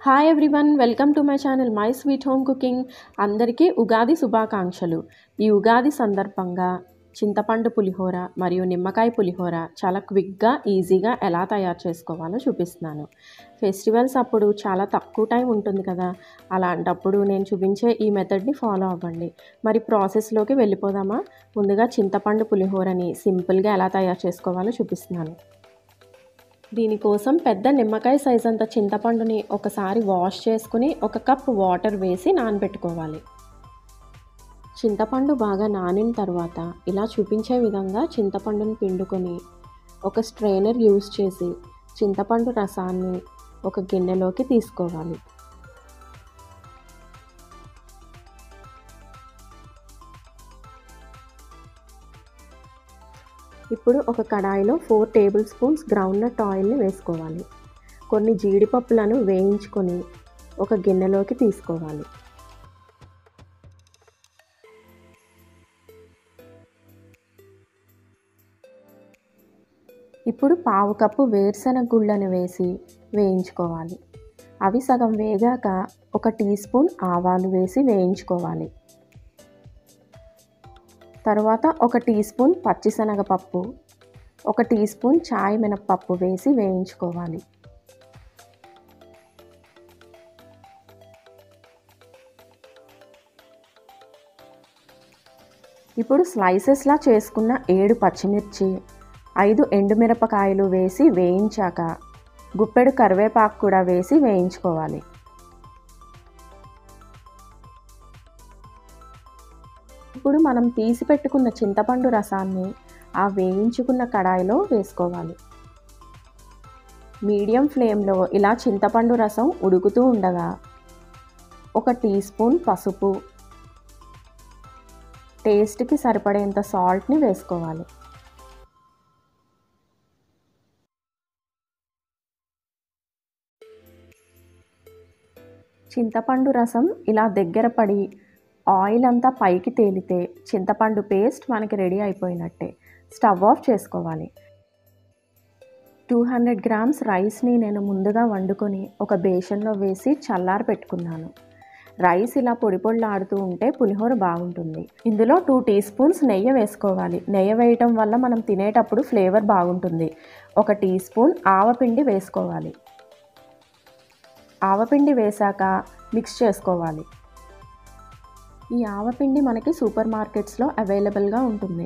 Hi everyone, welcome to my channel my sweet home cooking. అందరికీ ఉగాది శుభాకాంక్షలు. ఈ ఉగాది సందర్భంగా చింతపండు పులిహోర మరియు నిమ్మకాయ పులిహోర చాలా క్విక్గా ఈజీగా ఎలా తయారు చేసుకోవాలో చూపిస్తున్నాను. ఫెస్టివల్స్ అప్పుడు చాలా తక్కువ టైం ఉంటుంది కదా, అలాంటప్పుడు నేను చూపించే ఈ మెథడ్ని ఫాలో అవ్వండి. మరి ప్రాసెస్లోకి వెళ్ళిపోదామా? ముందుగా చింతపండు పులిహోరని సింపుల్గా ఎలా తయారు చేసుకోవాలో చూపిస్తున్నాను. దీనికోసం పెద్ద నిమ్మకాయ సైజ్ అంత చింతపండుని ఒకసారి వాష్ చేసుకుని 1 కప్ వాటర్ వేసి నానబెట్టుకోవాలి. చింతపండు బాగా నానిన తర్వాత ఇలా చూపించే విధంగా చింతపండుని పిండుకొని ఒక స్ట్రైనర్ యూజ్ చేసి చింతపండు రసాన్ని ఒక గిన్నెలోకి తీసుకోవాలి. ఇప్పుడు ఒక కడాయిలో 4 టేబుల్ స్పూన్స్ గ్రౌండ్నట్ ఆయిల్ని వేసుకోవాలి. కొన్ని జీడిపప్పులను వేయించుకొని ఒక గిన్నెలోకి తీసుకోవాలి. ఇప్పుడు 1/2 కప్పు వేరుశనగ గుళ్ళను వేసి వేయించుకోవాలి. అవి సగం వేగాక 1 టీ స్పూన్ ఆవాలు వేసి వేయించుకోవాలి. తర్వాత 1 టీ స్పూన్ పచ్చిశనగపప్పు, 1 టీ స్పూన్ చాయ్ మినప్పప్పు వేసి వేయించుకోవాలి. ఇప్పుడు స్లైసెస్లా చేసుకున్న 7 పచ్చిమిర్చి, 5 ఎండుమిరపకాయలు వేసి వేయించాక గుప్పెడు కరివేపాకు కూడా వేసి వేయించుకోవాలి. ఇప్పుడు మనం తీసి పెట్టుకున్న చింతపండు రసాన్ని ఆ వేయించుకున్న కడాయిలో వేసుకోవాలి. మీడియం ఫ్లేమ్లో ఇలా చింతపండు రసం ఉడుకుతూ ఉండగా 1 టీ స్పూన్ పసుపు, టేస్ట్కి సరిపడేంత సాల్ట్ని వేసుకోవాలి. చింతపండు రసం ఇలా దగ్గర పడి ఆయిల్ అంతా పైకి తేలితే చింతపండు పేస్ట్ మనకి రెడీ అయిపోయినట్టే. స్టవ్ ఆఫ్ చేసుకోవాలి. 200 గ్రామ్స్ రైస్ని నేను ముందుగా వండుకొని ఒక బేషన్లో వేసి చల్లారి పెట్టుకున్నాను. రైస్ ఇలా పొడి పొడిలాడుతూ ఉంటే పులిహోర బాగుంటుంది. ఇందులో 2 టీ స్పూన్స్ నెయ్యి వేసుకోవాలి. నెయ్యి వేయటం వల్ల మనం తినేటప్పుడు ఫ్లేవర్ బాగుంటుంది. 1 టీ స్పూన్ ఆవపిండి వేసుకోవాలి. ఆవపిండి వేశాక మిక్స్ చేసుకోవాలి. ఈ ఆవపిండి మనకి సూపర్ మార్కెట్స్లో అవైలబుల్గా ఉంటుంది.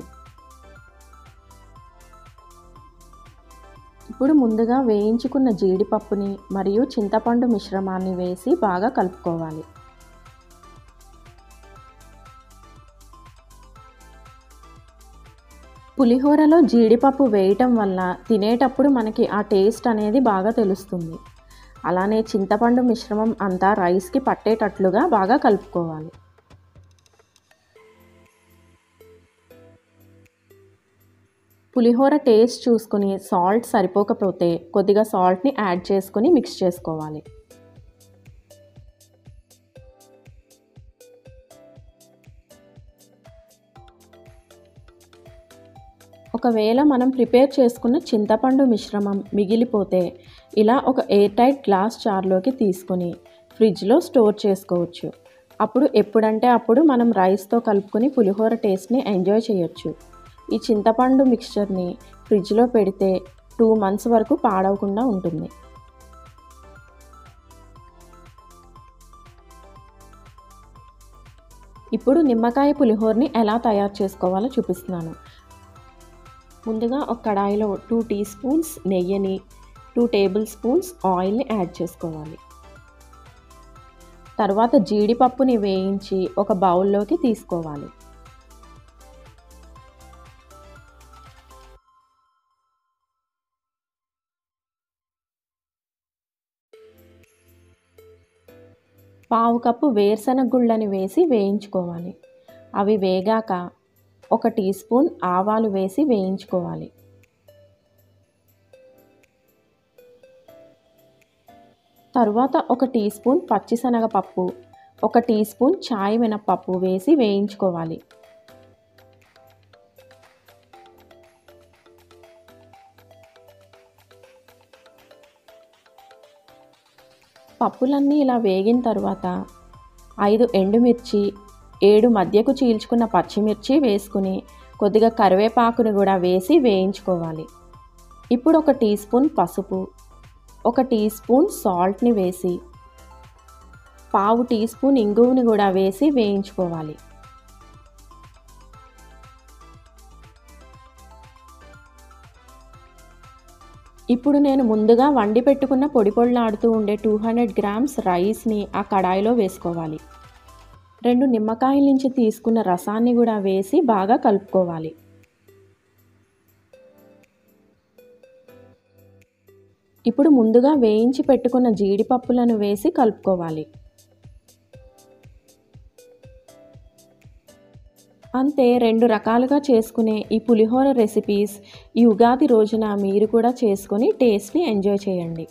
ఇప్పుడు ముందుగా వేయించుకున్న జీడిపప్పుని మరియు చింతపండు మిశ్రమాన్ని వేసి బాగా కలుపుకోవాలి. పులిహోరలో జీడిపప్పు వేయటం వల్ల తినేటప్పుడు మనకి ఆ టేస్ట్ అనేది బాగా తెలుస్తుంది. అలానే చింతపండు మిశ్రమం అంతా రైస్కి పట్టేటట్లుగా బాగా కలుపుకోవాలి. పులిహోర టేస్ట్ చూసుకుని సాల్ట్ సరిపోకపోతే కొద్దిగా సాల్ట్ని యాడ్ చేసుకుని మిక్స్ చేసుకోవాలి. ఒకవేళ మనం ప్రిపేర్ చేసుకున్న చింతపండు మిశ్రమం మిగిలిపోతే ఇలా ఒక ఎయిర్ టైట్ గ్లాస్ జార్లోకి తీసుకొని ఫ్రిడ్జ్లో స్టోర్ చేసుకోవచ్చు. అప్పుడు ఎప్పుడంటే అప్పుడు మనం రైస్తో కలుపుకొని పులిహోర టేస్ట్ని ఎంజాయ్ చేయొచ్చు. ఈ చింతపండు మిక్స్చర్ని ఫ్రిడ్జ్లో పెడితే 2 మంత్స్ వరకు పాడవకుండా ఉంటుంది. ఇప్పుడు నిమ్మకాయ పులిహోరని ఎలా తయారు చేసుకోవాలో చూపిస్తున్నాను. ముందుగా ఒక కడాయిలో 2 టీ స్పూన్స్ నెయ్యిని, 2 టేబుల్ స్పూన్స్ ఆయిల్ని యాడ్ చేసుకోవాలి. తర్వాత జీడిపప్పుని వేయించి ఒక బౌల్లోకి తీసుకోవాలి. పావు కప్పు వేరుశనగ గుళ్ళని వేసి వేయించుకోవాలి. అవి వేగాక 1 టీ స్పూన్ ఆవాలు వేసి వేయించుకోవాలి. తరువాత 1 టీ స్పూన్ పచ్చిశనగపప్పు, 1 టీ స్పూన్ చాయ్ మినప్పప్పు వేసి వేయించుకోవాలి. పప్పులన్నీ ఇలా వేగిన తర్వాత 5 ఎండుమిర్చి, 7 మధ్యకు చీల్చుకున్న పచ్చిమిర్చి వేసుకుని కొద్దిగా కరివేపాకుని కూడా వేసి వేయించుకోవాలి. ఇప్పుడు 1 టీ స్పూన్ పసుపు, 1 టీ స్పూన్ సాల్ట్ని వేసి, పావు టీ స్పూన్ ఇంగువని కూడా వేసి వేయించుకోవాలి. ఇప్పుడు నేను ముందుగా వండి పెట్టుకున్న పొడి పొడిలాడుతూ ఉండే 200 గ్రామ్స్ రైస్ని ఆ కడాయిలో వేసుకోవాలి. 2 నిమ్మకాయల నుంచి తీసుకున్న రసాన్ని కూడా వేసి బాగా కలుపుకోవాలి. ఇప్పుడు ముందుగా వేయించి పెట్టుకున్న జీడిపప్పులను వేసి కలుపుకోవాలి. అంతే, 2 రకాలుగా చేసుకునే ఈ పులిహోర రెసిపీస్ ఈ ఉగాది రోజున మీరు కూడా చేసుకొని టేస్ట్ని ఎంజాయ్ చేయండి.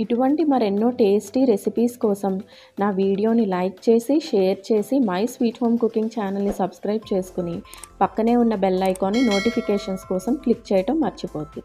ఇటువంటి మరెన్నో టేస్టీ రెసిపీస్ కోసం నా వీడియోని లైక్ చేసి, షేర్ చేసి మై స్వీట్ హోమ్ కుకింగ్ ఛానల్ని సబ్స్క్రైబ్ చేసుకుని పక్కనే ఉన్న బెల్ ఐకాన్ని నోటిఫికేషన్స్ కోసం క్లిక్ చేయటం మర్చిపోద్దు.